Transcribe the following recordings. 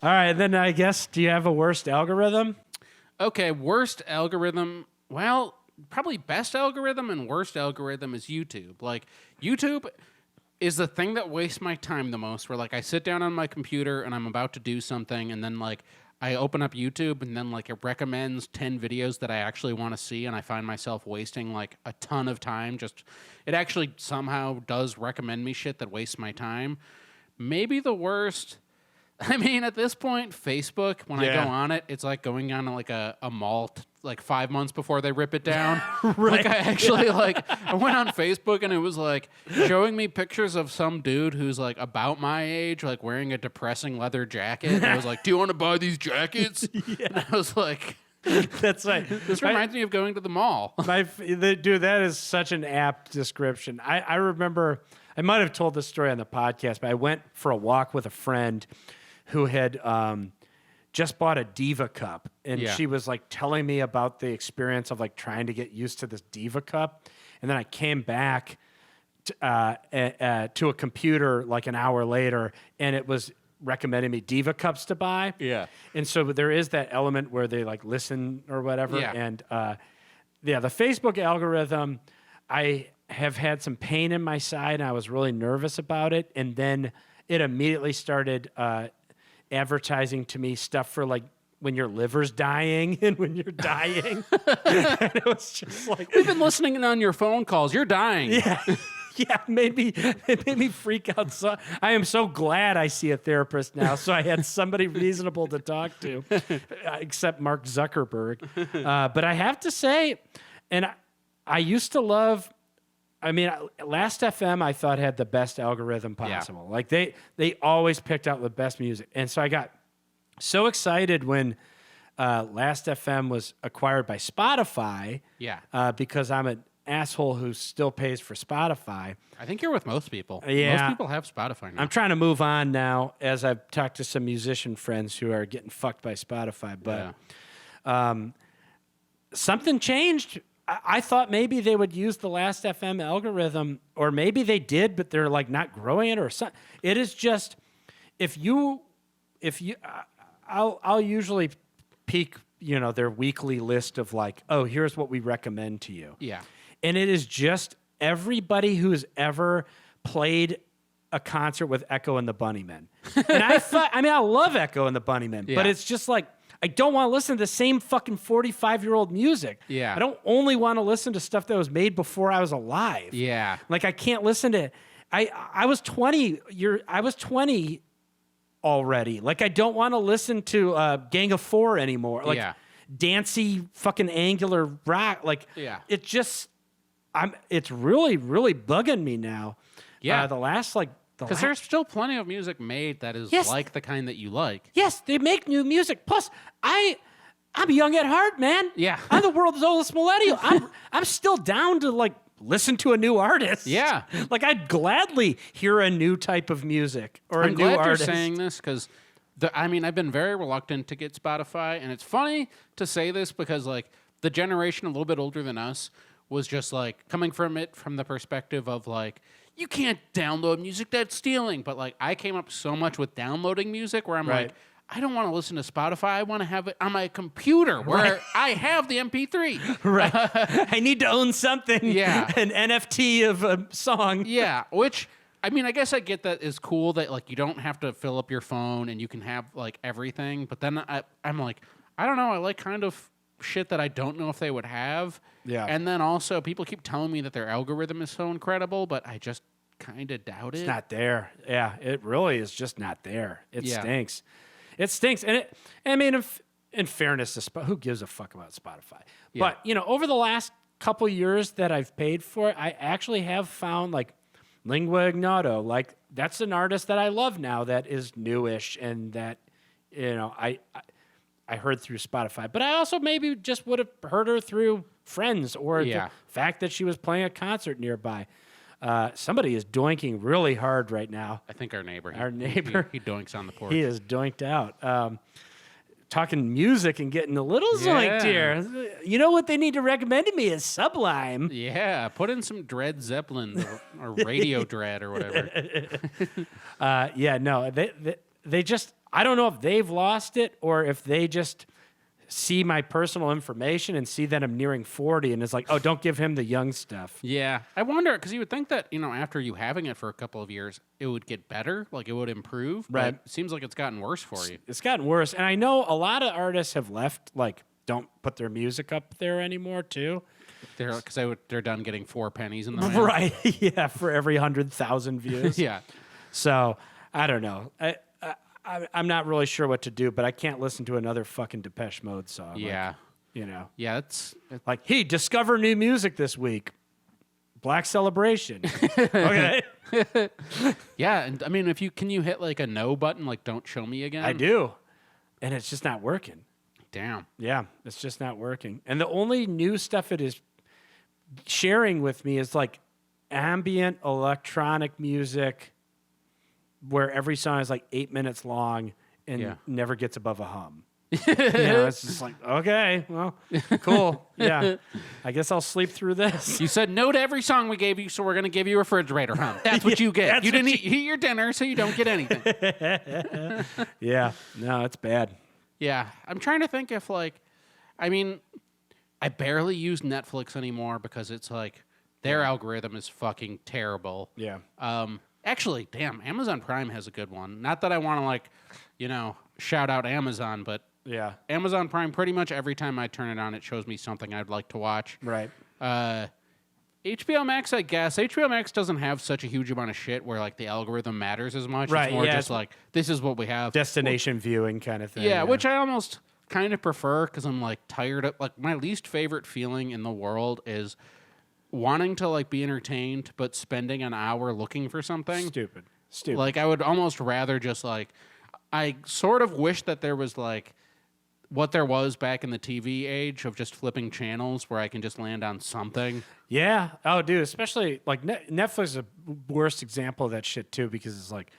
All right, then I guess, do you have a worst algorithm? Okay, worst algorithm. Well, probably best algorithm and worst algorithm is YouTube. Like, YouTube is the thing that wastes my time the most, where, like, I sit down on my computer and I'm about to do something, and then, like, I open up YouTube, and then, like, it recommends 10 videos that I actually want to see, and I find myself wasting, like, a ton of time. It actually somehow does recommend me shit that wastes my time. Maybe the worst... I mean, at this point, Facebook, when I go on it, it's like going on like a mall like 5 months before they rip it down. Right. Like, I actually, I went on Facebook and it was like showing me pictures of some dude who's like about my age, like wearing a depressing leather jacket. And I was like, do you want to buy these jackets? Yeah. And I was like... That's right. This reminds me of going to the mall. Dude, that is such an apt description. I remember, I might have told this story on the podcast, but I went for a walk with a friend who had just bought a Diva Cup, and she was like telling me about the experience of like trying to get used to this Diva Cup, and then I came back to a computer like an hour later, and it was recommending me Diva Cups to buy. Yeah, and so there is that element where they like listen or whatever, and the Facebook algorithm, I have had some pain in my side, and I was really nervous about it, and then it immediately started advertising to me stuff for like when your liver's dying and when you're dying. And it was just like, we've been listening on your phone calls. You're dying. Yeah. Yeah, it made me freak out. So I am so glad I see a therapist now. So I had somebody reasonable to talk to, except Mark Zuckerberg. But I have to say, and I used to love. I mean, Last FM I thought had the best algorithm possible. Yeah. Like they always picked out the best music, and so I got so excited when Last FM was acquired by Spotify. Yeah, because I'm an asshole who still pays for Spotify. I think you're with most people. Yeah, most people have Spotify now. I'm trying to move on now, as I've talked to some musician friends who are getting fucked by Spotify. But something changed. I thought maybe they would use the Last FM algorithm, or maybe they did, but they're like not growing it or something. It is just, I'll usually peek, their weekly list of like, oh, here's what we recommend to you. Yeah. And it is just everybody who's ever played a concert with Echo and the Bunnymen. And I love Echo and the Bunnymen, but it's just like, I don't want to listen to the same fucking 45-year-old music. Yeah. I don't only want to listen to stuff that was made before I was alive. Yeah. Like I can't listen to I was 20. I was 20 already. Like I don't want to listen to Gang of Four anymore. Like dancey fucking angular rock. Like it's really, really bugging me now. Yeah. The last like because there's still plenty of music made that is like the kind that you like. Yes, they make new music. Plus, I'm young at heart, man. Yeah. I'm the world's oldest millennial. I'm still down to like listen to a new artist. Yeah. Like I'd gladly hear a new type of music or a new artist. I'm glad you're saying this because I've been very reluctant to get Spotify, and it's funny to say this because like the generation a little bit older than us was just like coming from it from the perspective of like, you can't download music, that's stealing. But like I came up so much with downloading music where I'm like, I don't want to listen to Spotify. I want to have it on my computer where I have the MP3. Right. I need to own something. Yeah. An NFT of a song. Yeah. Which, I mean, I guess I get that is cool that like you don't have to fill up your phone and you can have like everything. But then I'm like, I don't know. I like kind of shit that I don't know if they would have. Yeah. And then also people keep telling me that their algorithm is so incredible, but I just kind of doubt it. It's not there. Yeah, it really is just not there. It stinks. It stinks. And I mean, in fairness to who gives a fuck about Spotify? Yeah. But, over the last couple years that I've paid for it, I actually have found like Lingua Ignoto. Like that's an artist that I love now that is newish and that, I heard through Spotify, but I also maybe just would have heard her through friends or the fact that she was playing a concert nearby. Somebody is doinking really hard right now. I think our neighbor. He doinks on the porch. He is doinked out. Talking music and getting a little zoinked here. You know what they need to recommend to me is Sublime. Yeah, put in some Dread Zeppelin or Radio Dread or whatever. No, they just I don't know if they've lost it or if they just see my personal information and see that I'm nearing 40 and it's like, oh, don't give him the young stuff. Yeah, I wonder because you would think that after you having it for a couple of years, it would get better, like it would improve. Right. But it seems like it's gotten worse for you. It's gotten worse. And I know a lot of artists have left, like, don't put their music up there anymore, too. They're done getting 4 pennies in the mail. Right. Yeah, for every 100,000 views. Yeah. So, I don't know. I'm not really sure what to do, but I can't listen to another fucking Depeche Mode song. Yeah. Like, Yeah, it's like, hey, discover new music this week. Black Celebration. Okay. yeah, and I mean, can you hit like a no button, like don't show me again? I do. And it's just not working. Damn. Yeah, it's just not working. And the only new stuff it is sharing with me is like ambient electronic music where every song is like 8 minutes long and never gets above a hum. It's just like, okay, well, cool. Yeah. I guess I'll sleep through this. You said no to every song we gave you, so we're going to give you a refrigerator hum. That's what you get. You didn't eat your dinner, so you don't get anything. Yeah. No, it's bad. Yeah. I'm trying to think if, like, I mean, I barely use Netflix anymore because it's like their algorithm is fucking terrible. Yeah. Actually, damn, Amazon Prime has a good one. Not that I want to, like, shout out Amazon, but Yeah. Amazon Prime, pretty much every time I turn it on, it shows me something I'd like to watch. Right. HBO Max, I guess. HBO Max doesn't have such a huge amount of shit where, like, the algorithm matters as much. Right, It's more yeah, just it's like, this is what we have. Destination viewing kind of thing. Yeah, which I almost kind of prefer because I'm, like, tired of... Like, my least favorite feeling in the world is wanting to, like, be entertained but spending an hour looking for something. Stupid. Like, I would almost rather just, like... I sort of wish that there was, like, what there was back in the TV age of just flipping channels where I can just land on something. Yeah. Oh, dude, especially, like, Netflix is a worst example of that shit, too, because it's like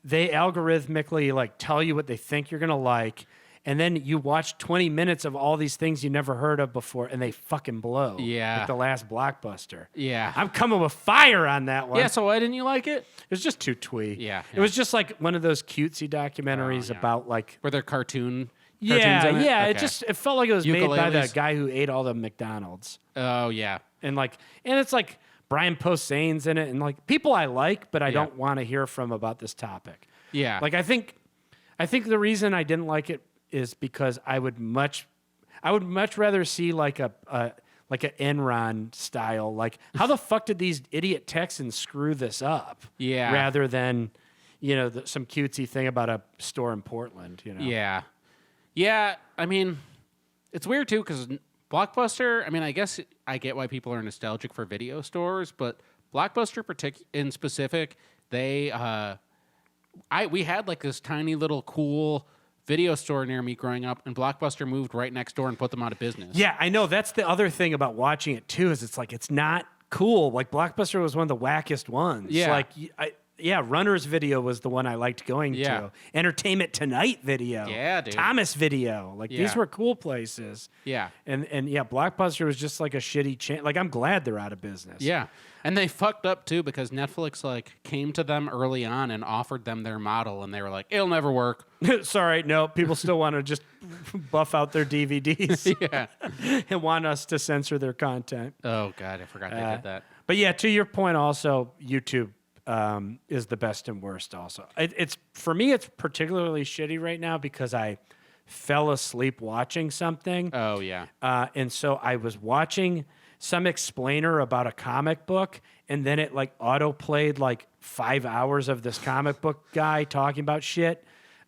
they algorithmically, like, tell you what they think you're going to like, and then you watch 20 minutes of all these things you never heard of before, and they fucking blow. Yeah. Like the last Blockbuster. Yeah. I'm coming with fire on that one. Yeah, so why didn't you like it? It was just too twee. Yeah, It was just like one of those cutesy documentaries yeah. about, like... Were there cartoons Yeah, in it? yeah. Okay. It felt like it was made by the Ukuleles? guy who ate all the McDonald's. Oh, yeah. And it's like Brian Posehn's in it, and like people I like, but I don't want to hear from about this topic. Yeah. Like I think the reason I didn't like it is because I would much rather see like an Enron style, like how the fuck did these idiot Texans screw this up? Yeah. Rather than some cutesy thing about a store in Portland. Yeah. Yeah, I mean, it's weird, too, because Blockbuster, I mean, I guess I get why people are nostalgic for video stores, but Blockbuster in specific, we had like this tiny little cool video store near me growing up, and Blockbuster moved right next door and put them out of business. Yeah, I know. That's the other thing about watching it, too, is it's like it's not cool. Like, Blockbuster was one of the wackest ones. Yeah. Like, Runner's Video was the one I liked going to. Entertainment Tonight Video. Yeah, dude. Thomas Video. Like, these Yeah. were cool places. Yeah. And Blockbuster was just like a shitty chain. Like, I'm glad they're out of business. Yeah. And they fucked up, too, because Netflix, like, came to them early on and offered them their model, and they were like, it'll never work. Sorry, no. People still want to just buff out their DVDs Yeah. and want us to censor their content. Oh, God, I forgot they did that. But yeah, to your point also, YouTube is the best and worst also. It's for me, it's particularly shitty right now because I fell asleep watching something. Oh, yeah. And so I was watching some explainer about a comic book, and then it like auto-played like 5 hours of this comic book guy talking about shit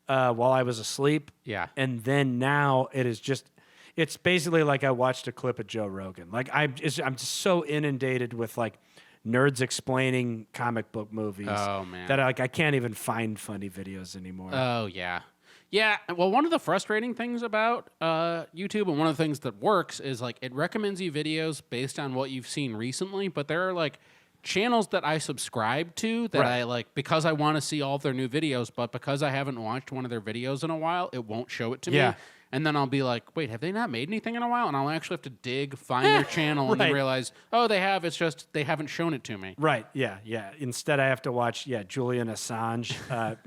while I was asleep. Yeah. And then now it's basically like I watched a clip of Joe Rogan. Like I'm just so inundated with like nerds explaining comic book movies Oh, man. that I can't even find funny videos anymore. Oh, yeah. Yeah, well, one of the frustrating things about YouTube, and one of the things that works, is like it recommends you videos based on what you've seen recently, but there are like channels that I subscribe to that Right. I like because I want to see all of their new videos, but because I haven't watched one of their videos in a while, it won't show it to Yeah. me. and then I'll be like, wait, have they not made anything in a while? And I'll actually have to find their channel, and then Right. realize, oh, they have. It's just they haven't shown it to me. Right. Yeah. Yeah. Instead, I have to watch Julian Assange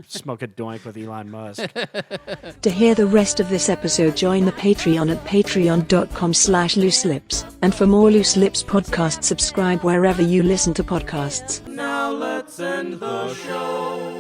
smoke a doink with Elon Musk. To hear the rest of this episode, join the Patreon at patreon.com/looselips. And for more Loose Lips podcasts, subscribe wherever you listen to podcasts. Now let's end the show.